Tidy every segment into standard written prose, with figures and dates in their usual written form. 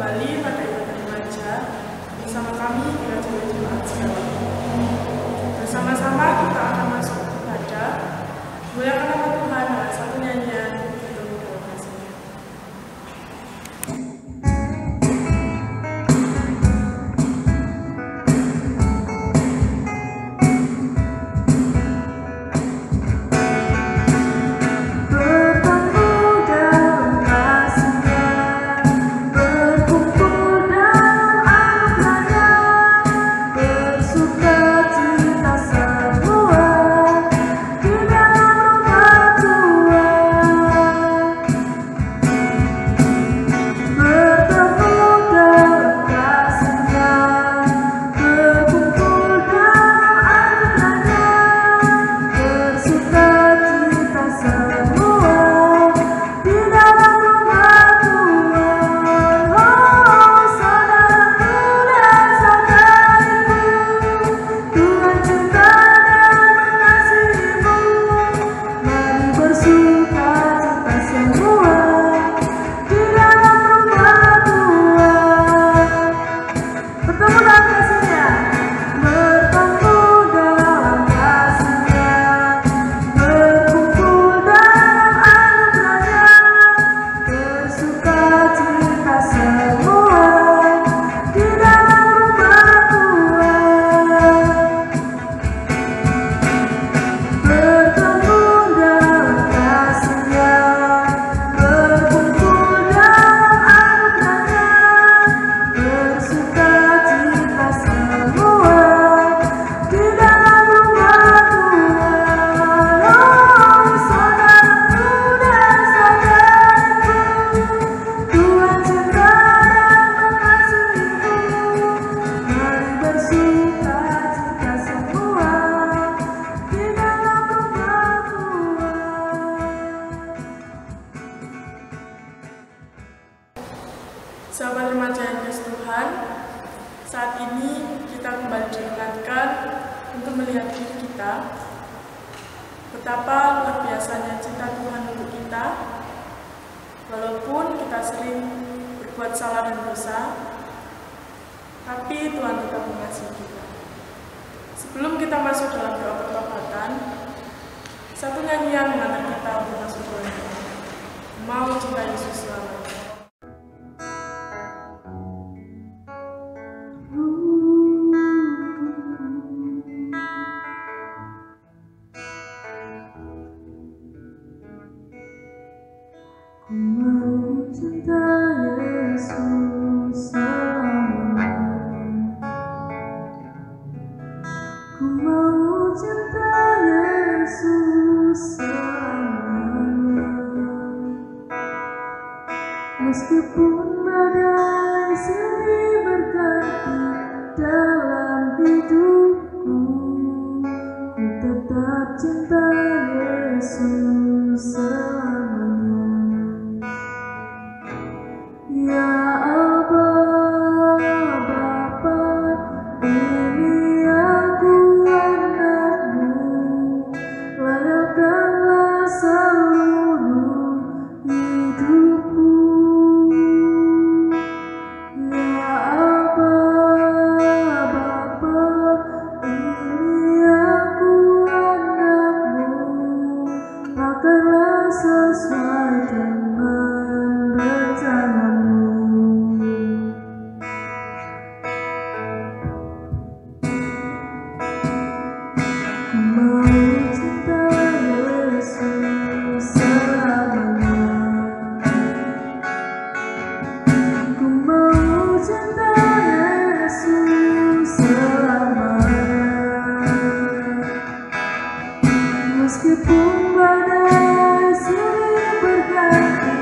kembali pada ibadah remaja bersama kami di Raja Jemaat Sekarang. Bersama-sama kita akan masuk ibadah. Muliakan nama Tuhan dalam satu nyanyian untuk doa kasihnya. Sahabat remaja yang dikasihi Tuhan, saat ini kita kembali diingatkan untuk melihat diri kita, betapa luar biasanya cinta Tuhan untuk kita, walaupun kita sering berbuat salah dan dosa, tapi Tuhan tetap mengasihi kita. Sebelum kita masuk dalam doa pertobatan, satu nyanyian mengantar kita untuk masuk dalam doa. Mau cinta Yesus selamanya. Ku mau cinta Yesus selamanya. Ku mau cinta Yesus selamanya. Meskipun badai silih berganti dalam hidupku, ku tetap cinta Yesus selamanya. Ya Aba, Bapa, ini aku anakmu, layakkanlah seluruh hidupku. Ya Aba, Bapa, ini aku anakmu, pakailah sesuai dengan rencanamu. Ku mau cinta Yesus selamanya. Ku mau cinta Yesus selamanya. Meskipun badai silih berganti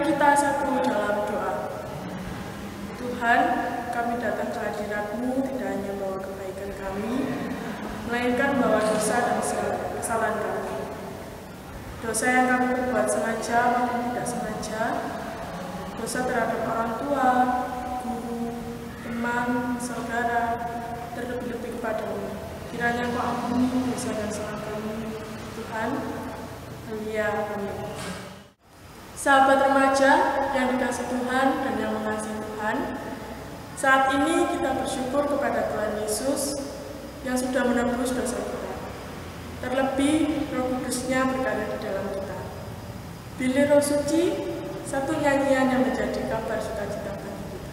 Mari kita satu dalam doa. Tuhan, kami datang ke hadirat-Mu tidak hanya bawa kebaikan kami, melainkan bawa dosa dan segala kesalahan kami. Dosa yang kami perbuat sengaja maupun tidak sengaja, dosa terhadap orang tua, guru, teman, saudara, terlebih-lebih kepadamu. Kiranya Kau ampuni dosa dan salah kami, Tuhan. Haleluya, amin. Sahabat remaja yang dikasihi Tuhan dan yang mengasihi Tuhan, saat ini kita bersyukur kepada Tuhan Yesus yang sudah menebus dosa kita. Terlebih Roh Kudus-Nya berkarya di dalam kita. Pilih Roh Suci, satu nyanyian yang menjadi kabar sukacita bagi kita.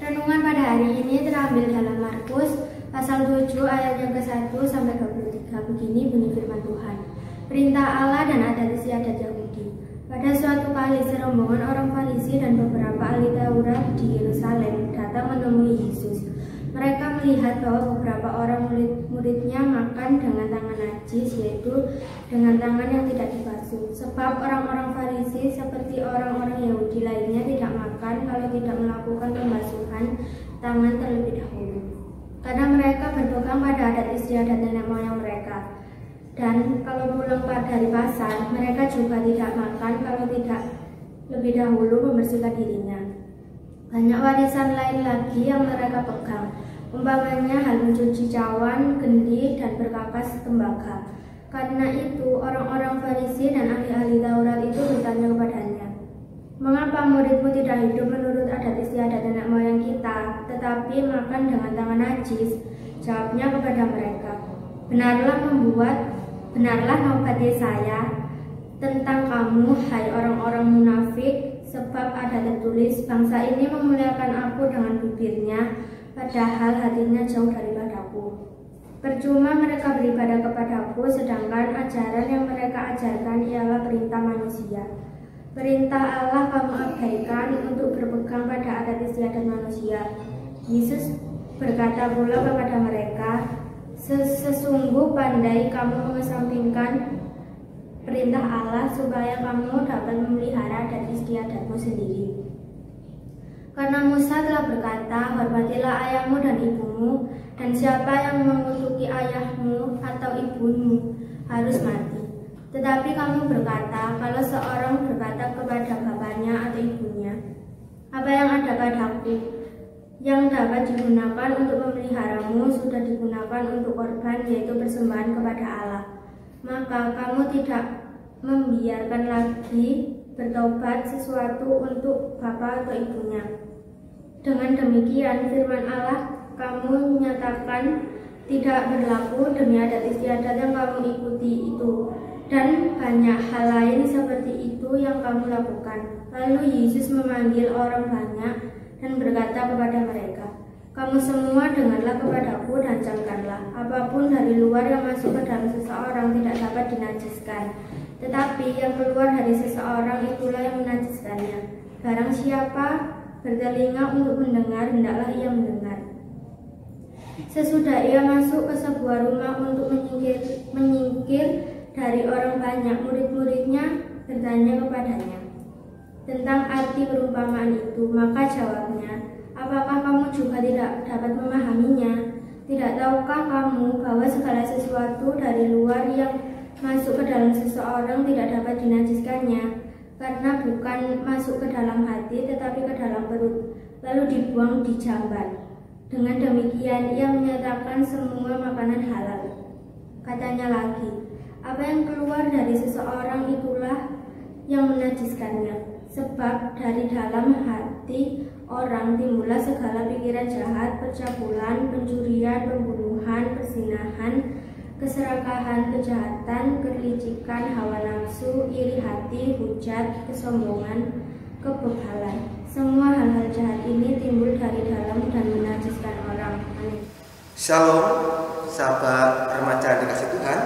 Renungan pada hari ini terambil dalam Markus pasal 7 ayat yang ke-1 sampai 23. Begini bunyi firman Tuhan. Perintah Allah dan adat istiadat Yahudi. Pada suatu kali serombongan orang Farisi dan beberapa ahli Taurat di Yerusalem datang menemui Yesus. Mereka melihat bahwa beberapa orang murid-muridnya makan dengan tangan najis, yaitu dengan tangan yang tidak dibasuh. Sebab orang-orang Farisi seperti orang-orang Yahudi lainnya tidak makan kalau tidak melakukan pembasuhan tangan terlebih dahulu. Karena mereka berpegang pada adat istiadat nenek moyang mereka. Dan kalau pulang dari pasar, mereka juga tidak makan kalau tidak lebih dahulu membersihkan dirinya. Banyak warisan lain lagi yang mereka pegang, umpamanya hal mencuci cawan, kendi, dan berkapas tembaga. Karena itu, orang-orang Farisi dan ahli-ahli Taurat itu bertanya kepadanya, "Mengapa muridmu tidak hidup menurut adat istiadat nenek moyang kita, tetapi makan dengan tangan najis?" Jawabnya kepada mereka, Benarlah naubati saya tentang kamu, hai orang-orang munafik, sebab ada tertulis, bangsa ini memuliakan aku dengan bibirnya, padahal hatinya jauh daripadaku. Percuma mereka beribadah kepadaku, sedangkan ajaran yang mereka ajarkan ialah perintah manusia. Perintah Allah kamu abaikan untuk berpegang pada adat istiadat manusia. Yesus berkata pula kepada mereka, sesungguh pandai kamu mengesampingkan perintah Allah supaya kamu dapat memelihara adat istiadatmu sendiri. Karena Musa telah berkata, hormatilah ayahmu dan ibumu, dan siapa yang mengutuki ayahmu atau ibumu harus mati. Tetapi kamu berkata, kalau seorang berkata kepada bapaknya atau ibunya, apa yang ada padaku, yang dapat digunakan untuk memeliharamu sudah digunakan untuk korban, yaitu persembahan kepada Allah, maka kamu tidak membiarkan lagi bertobat sesuatu untuk bapak atau ibunya. Dengan demikian firman Allah kamu nyatakan tidak berlaku demi adat istiadat yang kamu ikuti itu, dan banyak hal lain seperti itu yang kamu lakukan. Lalu Yesus memanggil orang banyak dan berkata kepada mereka, kamu semua dengarlah kepadaku dan camkanlah, apapun dari luar yang masuk ke dalam seseorang tidak dapat dinajiskan, tetapi yang keluar dari seseorang itulah yang menajiskannya. Barang siapa bertelinga untuk mendengar, hendaklah ia mendengar. Sesudah ia masuk ke sebuah rumah untuk menyingkir dari orang banyak, murid-muridnya bertanya kepadanya tentang arti perumpamaan itu. Maka jawabnya, apakah kamu juga tidak dapat memahaminya? Tidak tahukah kamu bahwa segala sesuatu dari luar yang masuk ke dalam seseorang tidak dapat dinajiskannya, karena bukan masuk ke dalam hati tetapi ke dalam perut, lalu dibuang di jamban. Dengan demikian ia menyatakan semua makanan halal. Katanya lagi, apa yang keluar dari seseorang itulah yang menajiskannya, sebab dari dalam hati orang timbullah segala pikiran jahat, percabulan, pencurian, pembunuhan, perzinahan, keserakahan, kejahatan, kelicikan, hawa nafsu, iri hati, hujat, kesombongan, kebebalan. Semua hal-hal jahat ini timbul dari dalam dan menajiskan orang. Amin. Shalom, sahabat remaja dikasih Tuhan.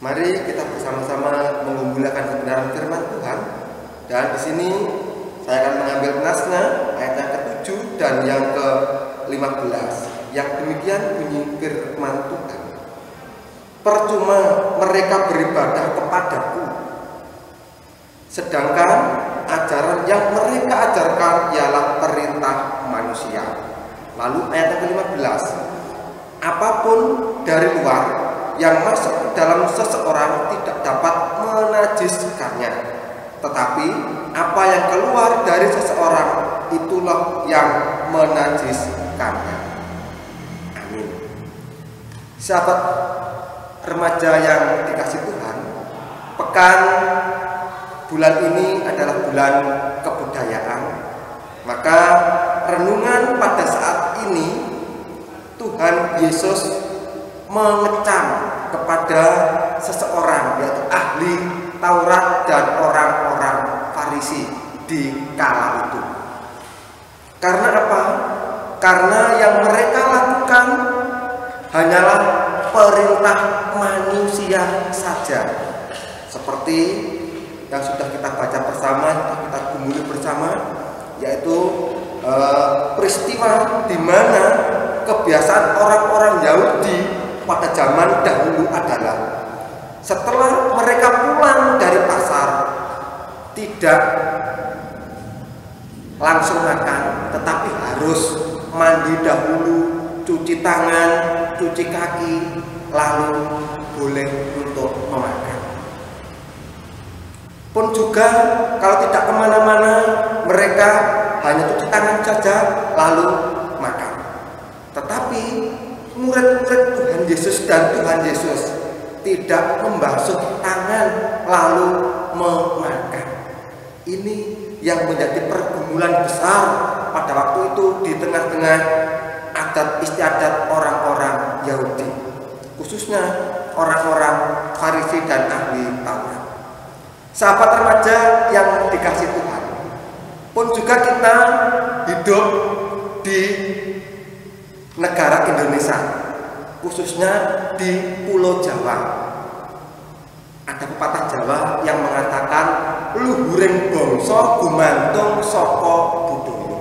Mari kita bersama-sama menggumulakan kebenaran firman Tuhan. Dan di sini saya akan mengambil nasnya ayat yang ke-7 dan yang ke-15. Yang demikian bunyi firman Tuhan. Percuma mereka beribadah kepadaku, sedangkan ajaran yang mereka ajarkan ialah perintah manusia. Lalu ayat yang ke-15, apapun dari luar yang masuk dalam seseorang tidak dapat menajiskannya, tetapi apa yang keluar dari seseorang itulah yang menajiskannya. Amin. Sahabat remaja yang dikasih Tuhan, pekan bulan ini adalah bulan kebudayaan. Maka renungan pada saat ini Tuhan Yesus mengecam kepada seseorang, yaitu ahli Taurat dan orang-orang Farisi di kala itu. Karena apa? Karena yang mereka lakukan hanyalah perintah manusia saja, seperti yang sudah kita baca bersama, kita gumuli bersama, yaitu peristiwa di mana kebiasaan orang-orang Yahudi pada zaman dahulu adalah setelah mereka pulang dari pasar tidak langsung makan, tetapi harus mandi dahulu, cuci tangan, cuci kaki, lalu boleh untuk memakan. Pun juga kalau tidak kemana-mana, mereka hanya cuci tangan saja lalu makan. Tetapi murid-murid Tuhan Yesus dan Tuhan Yesus tidak membasuh tangan lalu memakan. Ini yang menjadi pergumulan besar pada waktu itu di tengah-tengah adat istiadat orang-orang Yahudi, khususnya orang-orang Farisi dan ahli Taurat. Sahabat remaja yang dikasih Tuhan, pun juga kita hidup di negara Indonesia, khususnya di Pulau Jawa. Ada pepatah Jawa yang mengatakan luhuring bangsa gumantung saka budaya.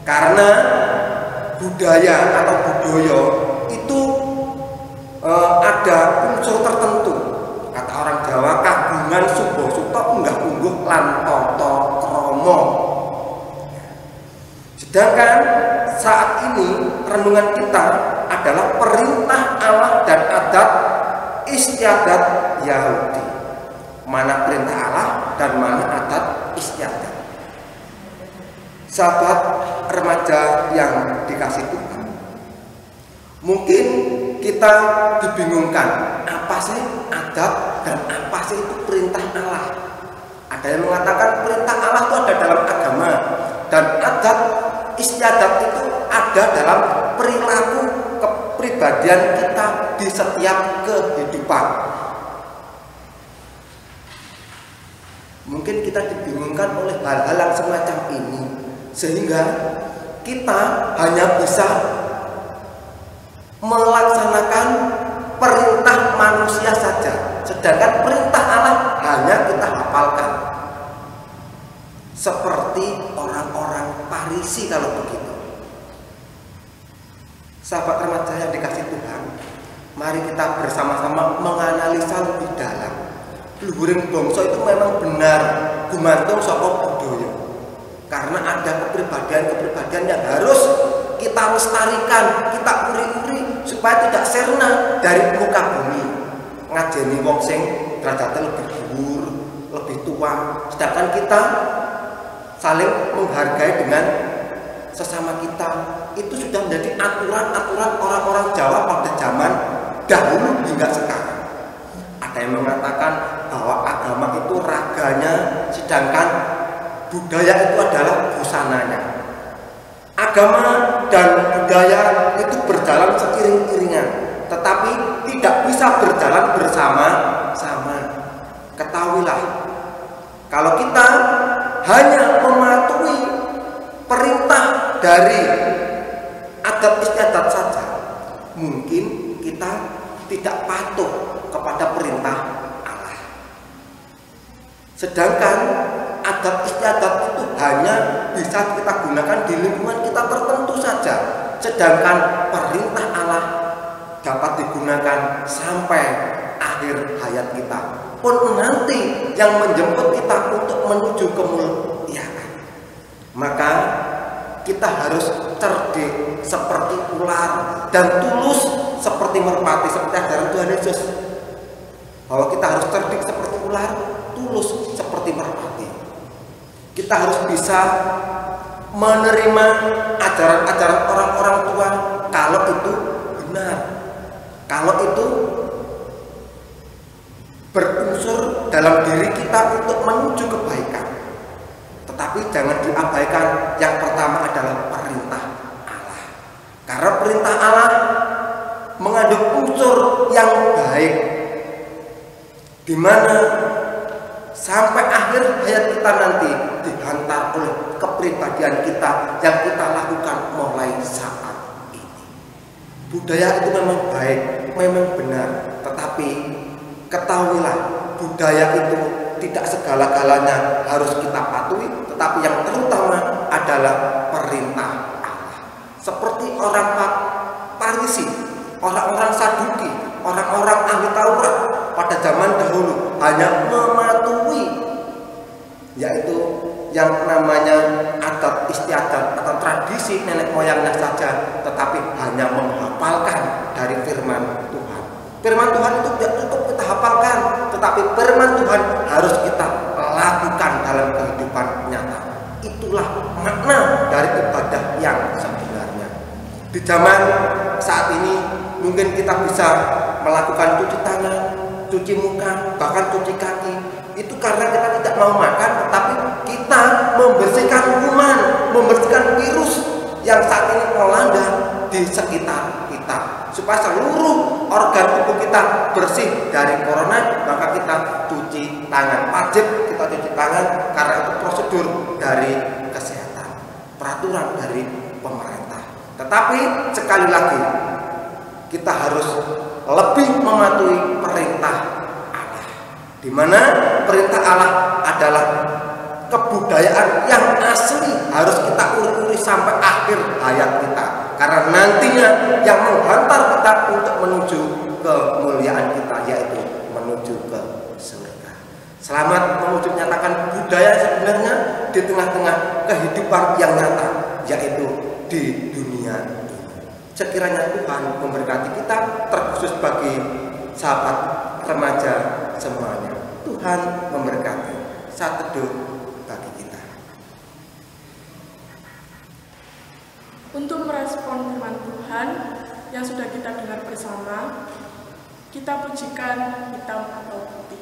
Karena budaya atau budaya itu ada unsur tertentu. Kata orang Jawa, kagungan subo suto unggah ungguh lan tata krama. renungan kita adalah perintah Allah dan adat istiadat Yahudi. Mana perintah Allah dan mana adat istiadat. Sahabat remaja yang dikasih Tuhan, mungkin kita dibingungkan, apa sih adat dan apa sih itu perintah Allah. Ada yang mengatakan perintah Allah itu ada dalam agama, dan adat istiadat itu ada dalam perilaku kepribadian kita di setiap kehidupan. Mungkin kita dibingungkan oleh hal-hal yang semacam ini, sehingga kita hanya bisa melaksanakan perintah manusia saja, sedangkan perintah Allah hanya kita hafalkan. Seperti orang-orang Farisi kalau begitu. Sahabat remaja yang dikasih Tuhan, mari kita bersama-sama menganalisa lebih dalam. Luhuring bangsa itu memang benar gumantung saka budaya. Karena ada kepribadian-kepribadian yang harus kita lestarikan, kita uri-uri supaya tidak sirna dari muka bumi. Ngajeni wong sing derajatnya lebih dhuwur, lebih tua, sedangkan kita saling menghargai dengan sesama kita. Itu sudah menjadi aturan-aturan orang-orang Jawa pada zaman dahulu hingga sekarang. Ada yang mengatakan bahwa agama itu raganya, sedangkan budaya itu adalah busananya. Agama dan budaya itu berjalan seiring-iringan, tetapi tidak bisa berjalan bersama-sama. Ketahuilah, kalau kita hanya mematuhi perintah dari adat istiadat saja, mungkin kita tidak patuh kepada perintah Allah. Sedangkan adat istiadat itu hanya bisa kita gunakan di lingkungan kita tertentu saja, sedangkan perintah Allah dapat digunakan sampai akhir hayat kita, pun nanti yang menjemput kita untuk menuju kemuliaan. Maka kita harus cerdik seperti ular dan tulus seperti merpati, seperti ajaran Tuhan Yesus, bahwa kita harus cerdik seperti ular, tulus seperti merpati. Kita harus bisa menerima ajaran-ajaran orang-orang tua kalau itu benar, kalau itu berunsur dalam diri kita untuk menuju kebaikan. Tetapi jangan diabaikan yang pertama adalah perintah Allah. Karena perintah Allah mengandung unsur yang baik, di mana sampai akhir hayat kita nanti dihantar oleh kepribadian kita yang kita lakukan mulai saat ini. Budaya itu memang baik, memang benar, tetapi ketahuilah, budaya itu tidak segala-galanya harus kita patuhi, tetapi yang terutama adalah perintah Allah. Seperti orang Farisi, orang-orang Saduki, orang-orang ahli Taurat pada zaman dahulu hanya mematuhi, yaitu yang namanya adat istiadat atau tradisi nenek moyangnya saja, tetapi hanya menghafalkan dari firman Tuhan. Firman Tuhan itu tidak cukup kita hafalkan, tetapi firman Tuhan harus kita lakukan dalam kehidupan nyata. Itulah makna dari ibadah yang sebenarnya. Di zaman saat ini mungkin kita bisa melakukan cuci tangan, cuci muka, bahkan cuci kaki. Itu karena kita tidak mau makan, tetapi kita membersihkan kuman, membersihkan virus yang saat ini melanda di sekitar kita, supaya seluruh organ tubuh kita bersih dari corona. Maka kita cuci tangan, wajib kita cuci tangan, karena itu prosedur dari kesehatan, peraturan dari pemerintah. Tetapi sekali lagi, kita harus lebih mematuhi perintah Allah, di mana perintah Allah adalah kebudayaan yang asli, harus kita uri-uri sampai akhir hayat kita, karena nantinya yang menghantar kita untuk menuju kemuliaan kita, yaitu menuju ke surga. Selamat menuju menyatakan budaya sebenarnya di tengah-tengah kehidupan yang nyata, yaitu di dunia ini. Sekiranya Tuhan memberkati kita, terkhusus bagi sahabat remaja semuanya. Tuhan memberkati. Saat teduh bagi kita. Untuk merespon firman Tuhan yang sudah kita dengar bersama, kita pujikan hitam atau putih.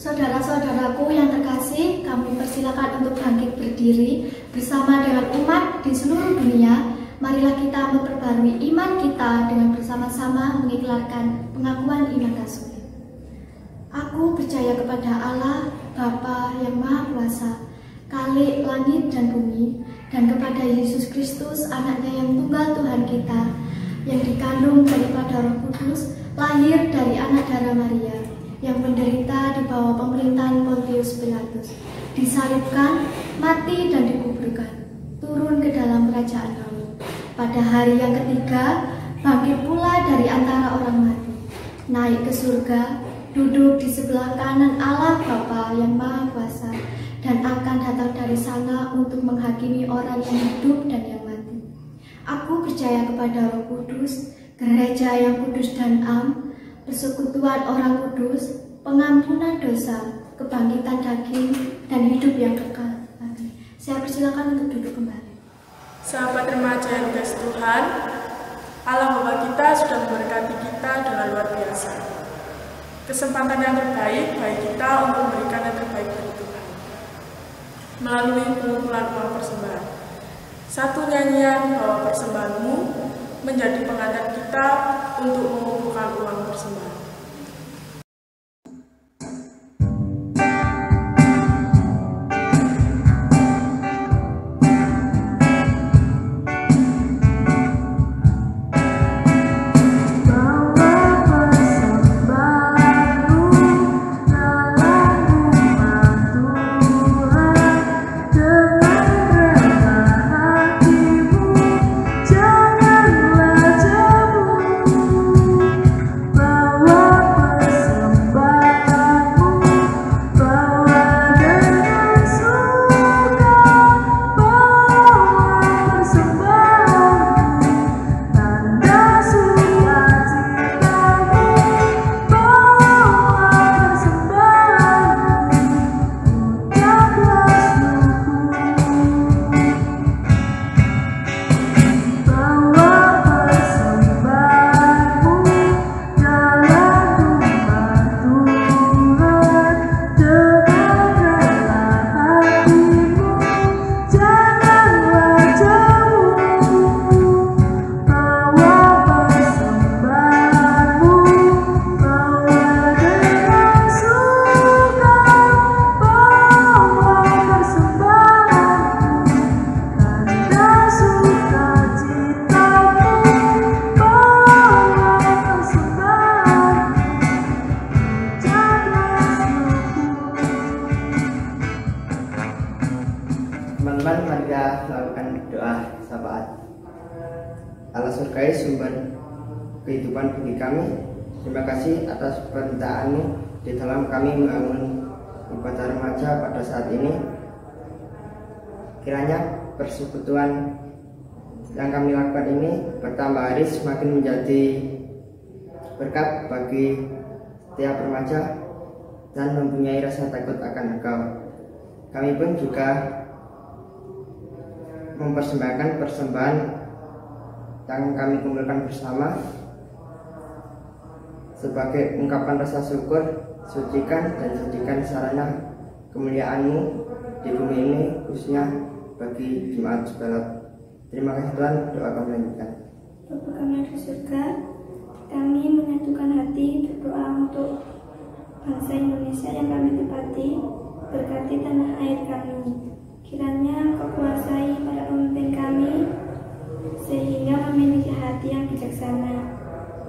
Saudara-saudaraku yang terkasih, kami persilakan untuk bangkit berdiri bersama dengan umat di seluruh dunia. Marilah kita memperbarui iman kita dengan bersama-sama mengiklarkan pengakuan iman rasuli. Aku percaya kepada Allah, Bapa yang Maha Kuasa, Khalik langit dan bumi, dan kepada Yesus Kristus, anaknya yang tunggal Tuhan kita, yang dikandung daripada Roh Kudus, lahir dari anak darah Maria, yang menderita di bawah pemerintahan Pontius Pilatus, disalibkan, mati dan dikuburkan, turun ke dalam kerajaan Allah. Pada hari yang ketiga, bangkit pula dari antara orang mati, naik ke surga, duduk di sebelah kanan Allah Bapa yang Maha Kuasa, dan akan datang dari sana untuk menghakimi orang yang hidup dan yang mati. Aku percaya kepada Roh Kudus, gereja yang kudus dan am, persekutuan orang kudus, pengampunan dosa, kebangkitan daging, dan hidup yang kekal. Amin. Saya persilakan untuk duduk kembali. Sahabat remaja yang dikasihi Tuhan, Allah Bapa kita sudah memberkati kita dengan luar biasa. Kesempatan yang terbaik bagi kita untuk memberikan yang terbaik bagi Tuhan melalui pengumpulan uang persembahan. Satu nyanyian bawa persembahanmu menjadi pengantar kita untuk mengumpulkan uang persembahan. Teman-teman, mari kita melakukan doa syafaat. Allah surgai sumber kehidupan bagi kami, terima kasih atas permintaan-Mu di dalam kami membangun ibadah remaja pada saat ini. Kiranya persekutuan yang kami lakukan ini bertambah hari semakin menjadi berkat bagi setiap remaja dan mempunyai rasa takut akan Engkau. Kami pun juga mempersembahkan persembahan yang kami kumpulkan bersama sebagai ungkapan rasa syukur. Sucikan dan jadikan sarana kemuliaan-Mu di bumi ini, khususnya bagi jemaat Subalot. Terima kasih Tuhan, doa kami lanjutkan. Bapa kami di surga, kami menyatukan hati berdoa untuk bangsa Indonesia yang kami tempati, berkati tanah air kami. Kiranya Engkau kuasai para pemimpin kami sehingga memiliki hati yang bijaksana.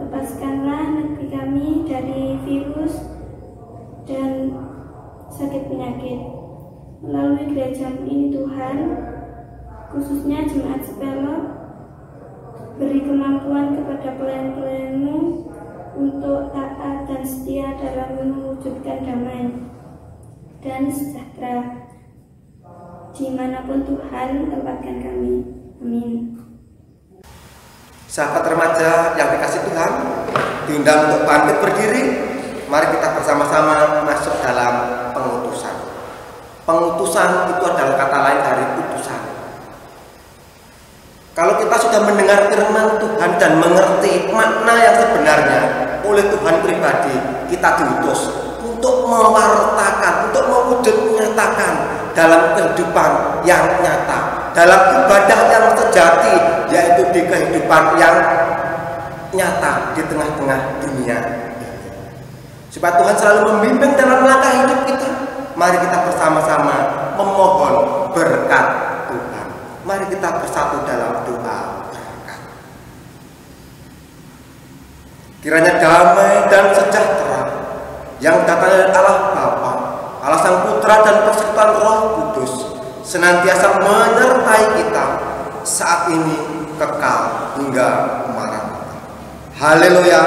Lepaskanlah negeri kami dari virus dan sakit penyakit. Melalui gereja ini Tuhan, khususnya jemaat Subalot, beri kemampuan kepada pelayan-pelayan-Mu untuk taat dan setia dalam mewujudkan damai dan sejahtera dimanapun Tuhan tempatkan kami. Amin. Sahabat remaja yang dikasih Tuhan, diundang untuk bangkit berdiri. Mari kita bersama-sama masuk dalam pengutusan. Pengutusan itu adalah kata lain dari utusan. Kalau kita sudah mendengar firman Tuhan dan mengerti makna yang sebenarnya oleh Tuhan pribadi, kita diutus untuk mewartakan, untuk mewujud menyatakan dalam kehidupan yang nyata, dalam ibadah yang sejati, yaitu di kehidupan yang nyata di tengah-tengah dunia ini. Supaya Tuhan selalu membimbing dalam langkah hidup kita, mari kita bersama-sama memohon berkat Tuhan. Mari kita bersatu dalam doa berkat. Kiranya damai dan sejahtera yang datang dari Allah Bapa, Allah Sang Putra dan persekutuan Roh Kudus senantiasa menyertai kita saat ini kekal hingga Maranatha. Haleluya.